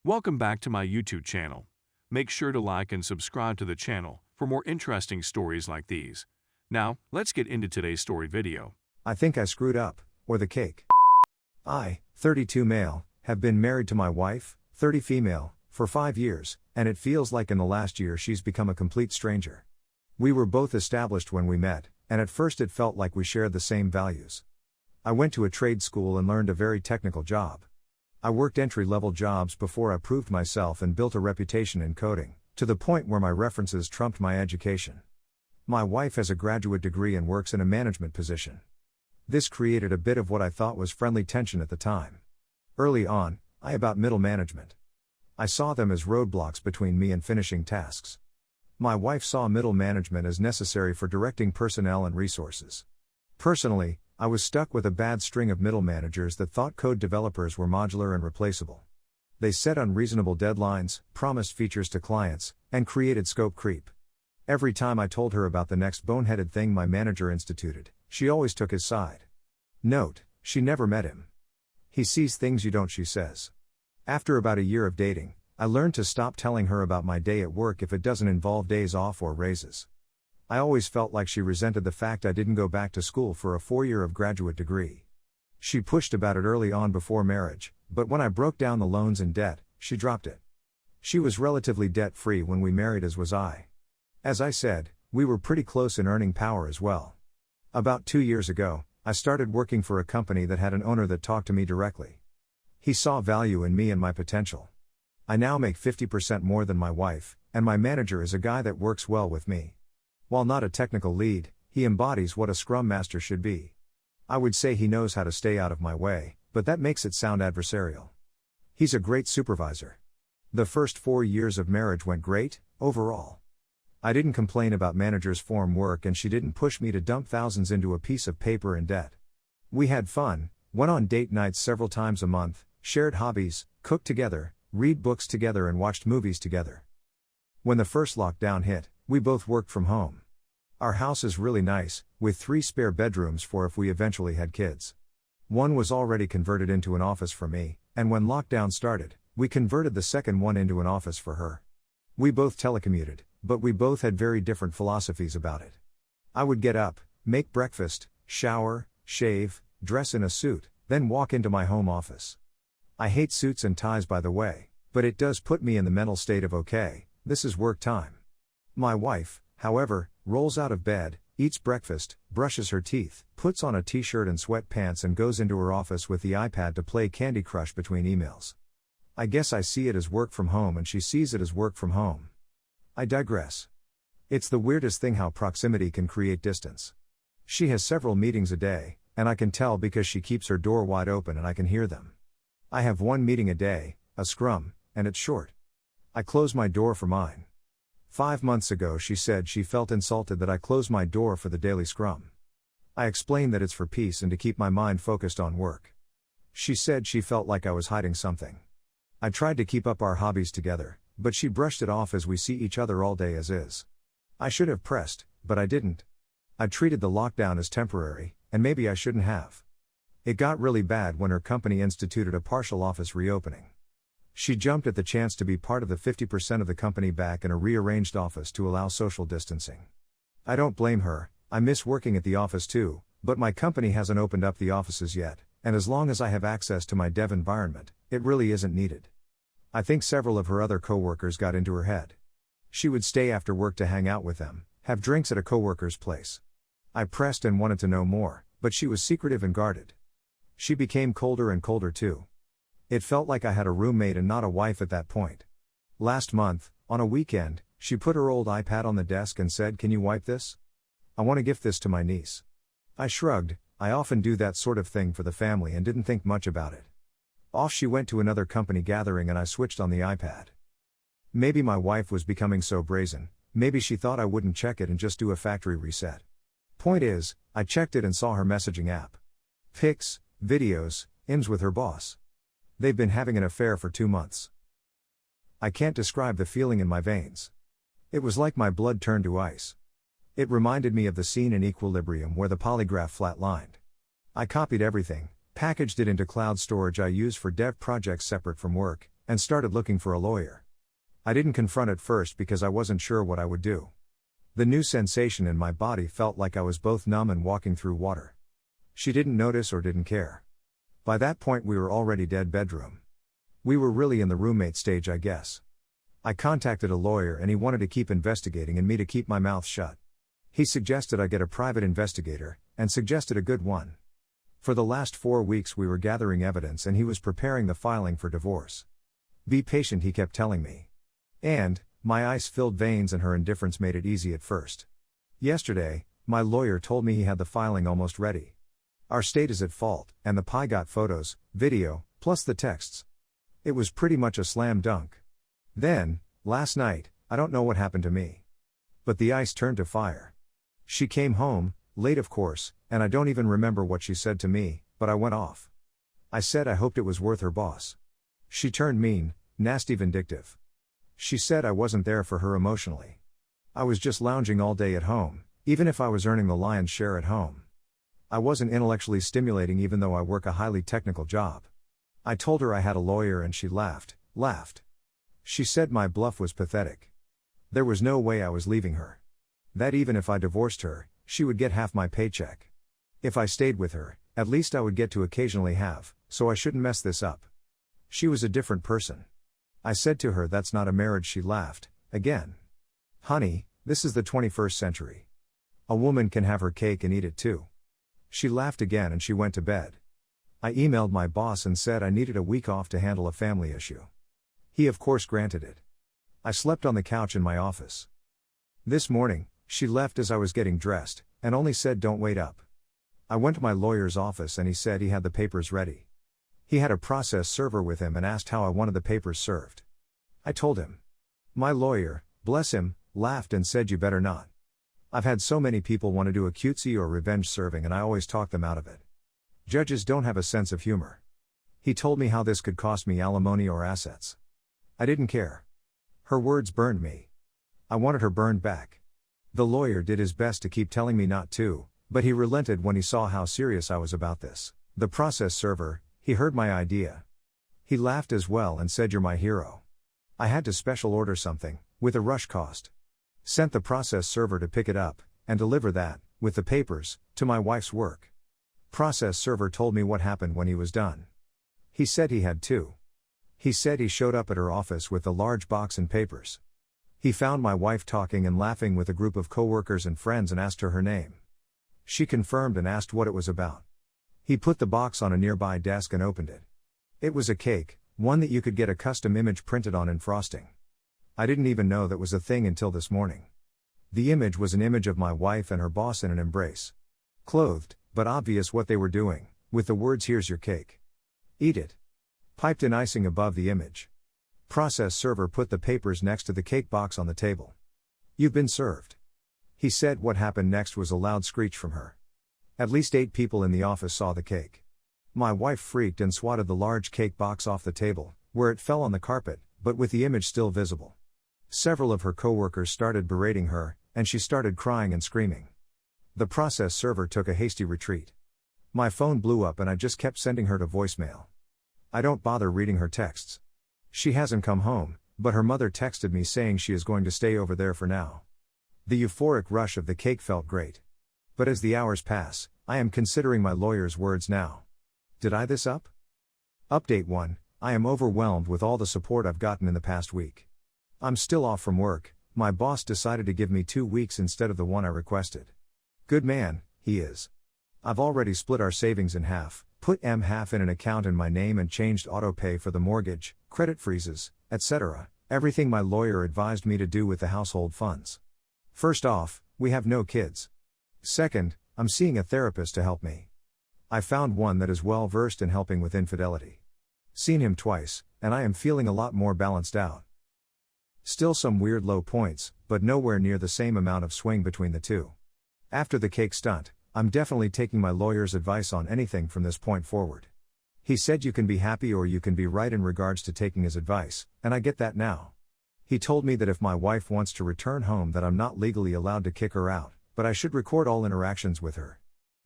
Welcome back to my YouTube channel. Make sure to like and subscribe to the channel for more interesting stories like these. Now, let's get into today's story video. I think I screwed up, or the cake. I, 32 male, have been married to my wife, 30 female, for 5 years, and it feels like in the last year she's become a complete stranger. We were both established when we met, and at first it felt like we shared the same values. I went to a trade school and learned a very technical job. I worked entry-level jobs before I proved myself and built a reputation in coding, to the point where my references trumped my education. My wife has a graduate degree and works in a management position. This created a bit of what I thought was friendly tension at the time. Early on, I about middle management. I saw them as roadblocks between me and finishing tasks. My wife saw middle management as necessary for directing personnel and resources. Personally, I was stuck with a bad string of middle managers that thought code developers were modular and replaceable. They set unreasonable deadlines, promised features to clients, and created scope creep. Every time I told her about the next boneheaded thing my manager instituted, she always took his side. Note, she never met him. He sees things you don't, she says. After about a year of dating, I learned to stop telling her about my day at work if it doesn't involve days off or raises. I always felt like she resented the fact I didn't go back to school for a 4-year of graduate degree. She pushed about it early on before marriage, but when I broke down the loans and debt, she dropped it. She was relatively debt-free when we married, as was I. As I said, we were pretty close in earning power as well. About 2 years ago, I started working for a company that had an owner that talked to me directly. He saw value in me and my potential. I now make 50% more than my wife, and my manager is a guy that works well with me. While not a technical lead, he embodies what a Scrum Master should be. I would say he knows how to stay out of my way, but that makes it sound adversarial. He's a great supervisor. The first 4 years of marriage went great, overall. I didn't complain about manager's form work and she didn't push me to dump thousands into a piece of paper in debt. We had fun, went on date nights several times a month, shared hobbies, cooked together, read books together and watched movies together. When the first lockdown hit, we both worked from home. Our house is really nice, with 3 spare bedrooms for if we eventually had kids. One was already converted into an office for me, and when lockdown started, we converted the second one into an office for her. We both telecommuted, but we both had very different philosophies about it. I would get up, make breakfast, shower, shave, dress in a suit, then walk into my home office. I hate suits and ties, by the way, but it does put me in the mental state of okay, this is work time. My wife, however, rolls out of bed, eats breakfast, brushes her teeth, puts on a t-shirt and sweatpants and goes into her office with the iPad to play Candy Crush between emails. I guess I see it as work from home and she sees it as work from home. I digress. It's the weirdest thing how proximity can create distance. She has several meetings a day, and I can tell because she keeps her door wide open and I can hear them. I have 1 meeting a day, a scrum, and it's short. I close my door for mine. 5 months ago she said she felt insulted that I closed my door for the daily scrum. I explained that it's for peace and to keep my mind focused on work. She said she felt like I was hiding something. I tried to keep up our hobbies together, but she brushed it off as we see each other all day as is. I should have pressed, but I didn't. I treated the lockdown as temporary, and maybe I shouldn't have. It got really bad when her company instituted a partial office reopening. She jumped at the chance to be part of the 50% of the company back in a rearranged office to allow social distancing. I don't blame her, I miss working at the office too, but my company hasn't opened up the offices yet, and as long as I have access to my dev environment, it really isn't needed. I think several of her other coworkers got into her head. She would stay after work to hang out with them, have drinks at a coworker's place. I pressed and wanted to know more, but she was secretive and guarded. She became colder and colder too. It felt like I had a roommate and not a wife at that point. Last month, on a weekend, she put her old iPad on the desk and said, "Can you wipe this? I want to gift this to my niece." I shrugged, I often do that sort of thing for the family and didn't think much about it. Off she went to another company gathering and I switched on the iPad. Maybe my wife was becoming so brazen, maybe she thought I wouldn't check it and just do a factory reset. Point is, I checked it and saw her messaging app. Pics, videos, IMs with her boss. They've been having an affair for 2 months. I can't describe the feeling in my veins. It was like my blood turned to ice. It reminded me of the scene in Equilibrium where the polygraph flatlined. I copied everything, packaged it into cloud storage I use for dev projects separate from work, and started looking for a lawyer. I didn't confront at first because I wasn't sure what I would do. The new sensation in my body felt like I was both numb and walking through water. She didn't notice or didn't care. By that point we were already dead bedroom. We were really in the roommate stage, I guess. I contacted a lawyer and he wanted to keep investigating and me to keep my mouth shut. He suggested I get a private investigator, and suggested a good one. For the last 4 weeks we were gathering evidence and he was preparing the filing for divorce. Be patient, he kept telling me. And, my ice-filled veins and her indifference made it easy at first. Yesterday, my lawyer told me he had the filing almost ready. Our state is at fault, and the PI got photos, video, plus the texts. It was pretty much a slam dunk. Then, last night, I don't know what happened to me. But the ice turned to fire. She came home, late of course, and I don't even remember what she said to me, but I went off. I said I hoped it was worth her boss. She turned mean, nasty, vindictive. She said I wasn't there for her emotionally. I was just lounging all day at home, even if I was earning the lion's share at home. I wasn't intellectually stimulating even though I work a highly technical job. I told her I had a lawyer and she laughed. She said my bluff was pathetic. There was no way I was leaving her. That even if I divorced her, she would get half my paycheck. If I stayed with her, at least I would get to occasionally have, so I shouldn't mess this up. She was a different person. I said to her that's not a marriage. She laughed, again. Honey, this is the 21st century. A woman can have her cake and eat it too. She laughed again and she went to bed. I emailed my boss and said I needed a week off to handle a family issue. He of course granted it. I slept on the couch in my office. This morning, she left as I was getting dressed, and only said don't wait up. I went to my lawyer's office and he said he had the papers ready. He had a process server with him and asked how I wanted the papers served. I told him. My lawyer, bless him, laughed and said you better not. I've had so many people want to do a cutesy or revenge serving and I always talk them out of it. Judges don't have a sense of humor. He told me how this could cost me alimony or assets. I didn't care. Her words burned me. I wanted her burned back. The lawyer did his best to keep telling me not to, but he relented when he saw how serious I was about this. The process server, he heard my idea. He laughed as well and said you're my hero. I had to special order something, with a rush cost. Sent the process server to pick it up, and deliver that, with the papers, to my wife's work. Process server told me what happened when he was done. He said he had two. He said he showed up at her office with the large box and papers. He found my wife talking and laughing with a group of coworkers and friends and asked her name. She confirmed and asked what it was about. He put the box on a nearby desk and opened it. It was a cake, one that you could get a custom image printed on in frosting. I didn't even know that was a thing until this morning. The image was an image of my wife and her boss in an embrace. Clothed, but obvious what they were doing, with the words "Here's your cake. Eat it." Piped in icing above the image. Process server put the papers next to the cake box on the table. "You've been served." He said what happened next was a loud screech from her. At least 8 people in the office saw the cake. My wife freaked and swatted the large cake box off the table, where it fell on the carpet, but with the image still visible. Several of her coworkers started berating her, and she started crying and screaming. The process server took a hasty retreat. My phone blew up and I just kept sending her to voicemail. I don't bother reading her texts. She hasn't come home, but her mother texted me saying she is going to stay over there for now. The euphoric rush of the cake felt great. But as the hours pass, I am considering my lawyer's words now. Did I this up? Update 1, I am overwhelmed with all the support I've gotten in the past week. I'm still off from work, my boss decided to give me 2 weeks instead of the one I requested. Good man, he is. I've already split our savings in half, put half in an account in my name and changed auto pay for the mortgage, credit freezes, etc., everything my lawyer advised me to do with the household funds. First off, we have no kids. Second, I'm seeing a therapist to help me. I found one that is well versed in helping with infidelity. Seen him twice, and I am feeling a lot more balanced out. Still some weird low points, but nowhere near the same amount of swing between the two. After the cake stunt, I'm definitely taking my lawyer's advice on anything from this point forward. He said you can be happy or you can be right in regards to taking his advice, and I get that now. He told me that if my wife wants to return home that I'm not legally allowed to kick her out, but I should record all interactions with her.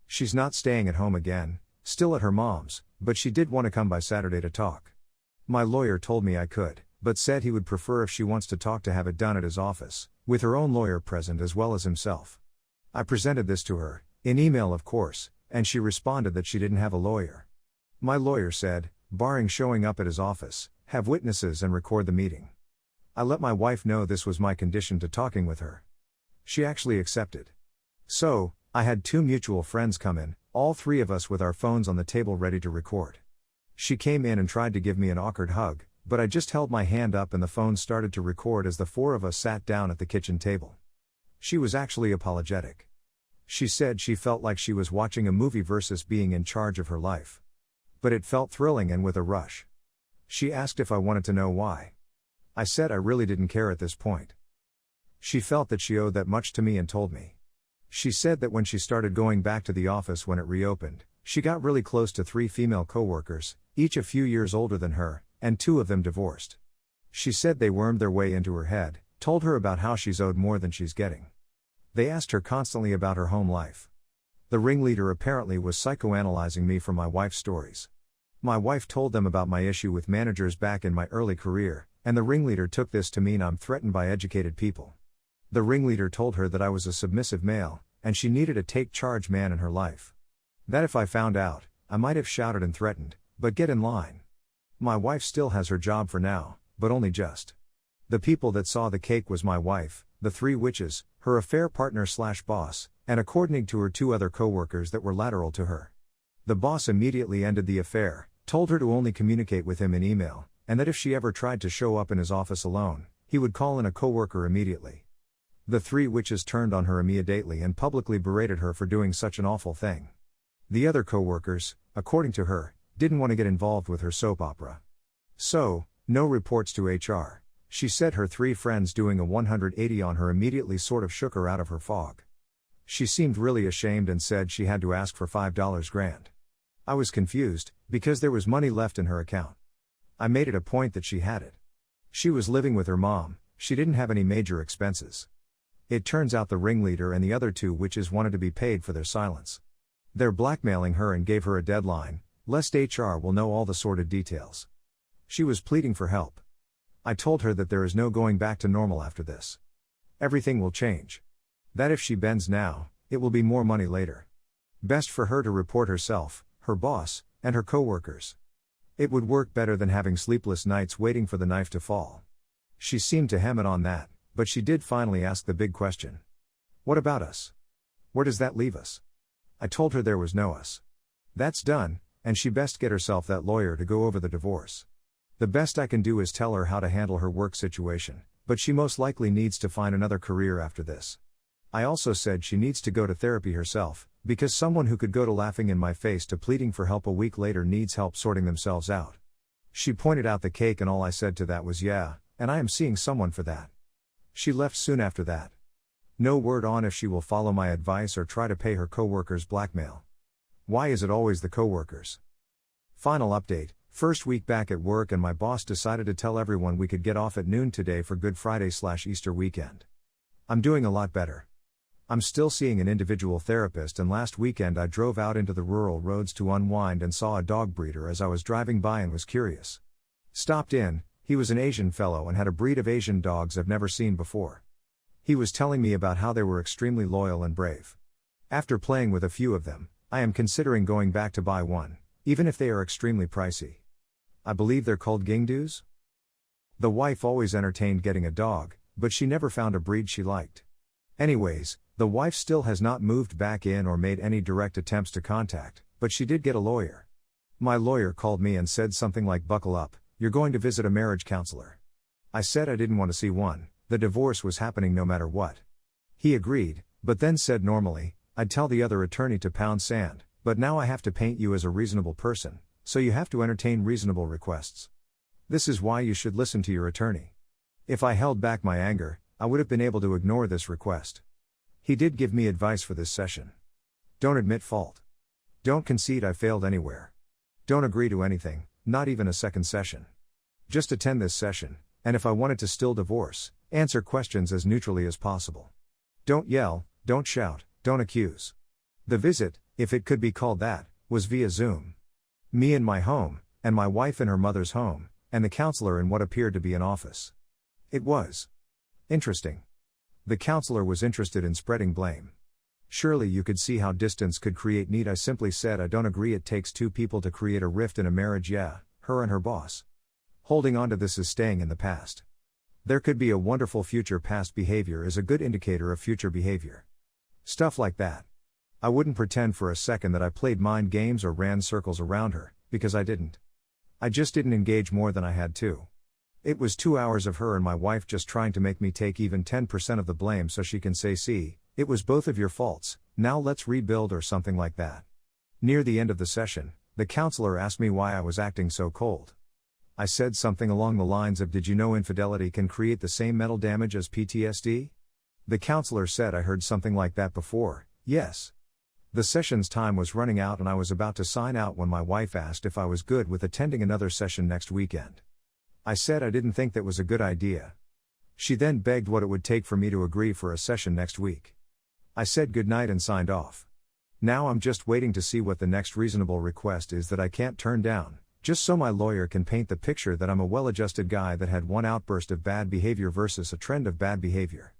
She's not staying at home again, still at her mom's, but she did want to come by Saturday to talk. My lawyer told me I could, but said he would prefer if she wants to talk to have it done at his office, with her own lawyer present as well as himself. I presented this to her, in email of course, and she responded that she didn't have a lawyer. My lawyer said, barring showing up at his office, have witnesses and record the meeting. I let my wife know this was my condition to talking with her. She actually accepted. So, I had 2 mutual friends come in, all 3 of us with our phones on the table ready to record. She came in and tried to give me an awkward hug, but I just held my hand up and the phone started to record as the 4 of us sat down at the kitchen table. She was actually apologetic. She said she felt like she was watching a movie versus being in charge of her life. But it felt thrilling and with a rush. She asked if I wanted to know why. I said I really didn't care at this point. She felt that she owed that much to me and told me. She said that when she started going back to the office when it reopened, she got really close to 3 female coworkers, each a few years older than her, and 2 of them divorced. She said they wormed their way into her head, told her about how she's owed more than she's getting. They asked her constantly about her home life. The ringleader apparently was psychoanalyzing me for my wife's stories. My wife told them about my issue with managers back in my early career, and the ringleader took this to mean I'm threatened by educated people. The ringleader told her that I was a submissive male, and she needed a take-charge man in her life. That if I found out, I might have shouted and threatened, but get in line. My wife still has her job for now, but only just. The people that saw the cake was my wife, the 3 witches, her affair partner/boss, and according to her 2 other co-workers that were lateral to her. The boss immediately ended the affair, told her to only communicate with him in email, and that if she ever tried to show up in his office alone, he would call in a co-worker immediately. The 3 witches turned on her immediately and publicly berated her for doing such an awful thing. The other co-workers, according to her, didn't want to get involved with her soap opera. So, no reports to HR. She said her 3 friends doing a 180 on her immediately sort of shook her out of her fog. She seemed really ashamed and said she had to ask for $5 grand. I was confused, because there was money left in her account. I made it a point that she had it. She was living with her mom, she didn't have any major expenses. It turns out the ringleader and the other 2 witches wanted to be paid for their silence. They're blackmailing her and gave her a deadline, lest HR will know all the sordid details. She was pleading for help. I told her that there is no going back to normal after this. Everything will change. That if she bends now, it will be more money later. Best for her to report herself, her boss, and her co-workers. It would work better than having sleepless nights waiting for the knife to fall. She seemed to hem it on that, but she did finally ask the big question. What about us? Where does that leave us? I told her there was no us. That's done, and she best get herself that lawyer to go over the divorce. The best I can do is tell her how to handle her work situation, but she most likely needs to find another career after this. I also said she needs to go to therapy herself, because someone who could go to laughing in my face to pleading for help a week later needs help sorting themselves out. She pointed out the cake and all I said to that was yeah, and I am seeing someone for that. She left soon after that. No word on if she will follow my advice or try to pay her co-workers blackmail. Why is it always the co-workers? Final update, first week back at work and my boss decided to tell everyone we could get off at noon today for Good Friday/Easter weekend. I'm doing a lot better. I'm still seeing an individual therapist and last weekend I drove out into the rural roads to unwind and saw a dog breeder as I was driving by and was curious. Stopped in, he was an Asian fellow and had a breed of Asian dogs I've never seen before. He was telling me about how they were extremely loyal and brave. After playing with a few of them, I am considering going back to buy one, even if they are extremely pricey. I believe they're called Gingdus? The wife always entertained getting a dog, but she never found a breed she liked. Anyways, the wife still has not moved back in or made any direct attempts to contact, but she did get a lawyer. My lawyer called me and said something like buckle up, you're going to visit a marriage counselor. I said I didn't want to see one, the divorce was happening no matter what. He agreed, but then said normally, I'd tell the other attorney to pound sand, but now I have to paint you as a reasonable person, so you have to entertain reasonable requests. This is why you should listen to your attorney. If I held back my anger, I would have been able to ignore this request. He did give me advice for this session. Don't admit fault. Don't concede I failed anywhere. Don't agree to anything, not even a second session. Just attend this session, and if I wanted to still divorce, answer questions as neutrally as possible. Don't yell, don't shout, don't accuse. The visit, if it could be called that, was via Zoom. Me in my home, and my wife in her mother's home, and the counselor in what appeared to be an office. It was interesting. The counselor was interested in spreading blame. Surely you could see how distance could create need. I simply said, I don't agree. It takes two people to create a rift in a marriage. Yeah, her and her boss. Holding on to this is staying in the past. There could be a wonderful future. Past behavior is a good indicator of future behavior. Stuff like that. I wouldn't pretend for a second that I played mind games or ran circles around her, because I didn't. I just didn't engage more than I had to. It was 2 hours of her and my wife just trying to make me take even 10% of the blame so she can say, see, it was both of your faults, now let's rebuild, or something like that. Near the end of the session, the counselor asked me why I was acting so cold. I said something along the lines of, did you know infidelity can create the same mental damage as PTSD? The counselor said, I heard something like that before. Yes. The session's time was running out and I was about to sign out when my wife asked if I was good with attending another session next weekend. I said I didn't think that was a good idea. She then begged what it would take for me to agree for a session next week. I said goodnight and signed off. Now I'm just waiting to see what the next reasonable request is that I can't turn down, just so my lawyer can paint the picture that I'm a well-adjusted guy that had one outburst of bad behavior versus a trend of bad behavior.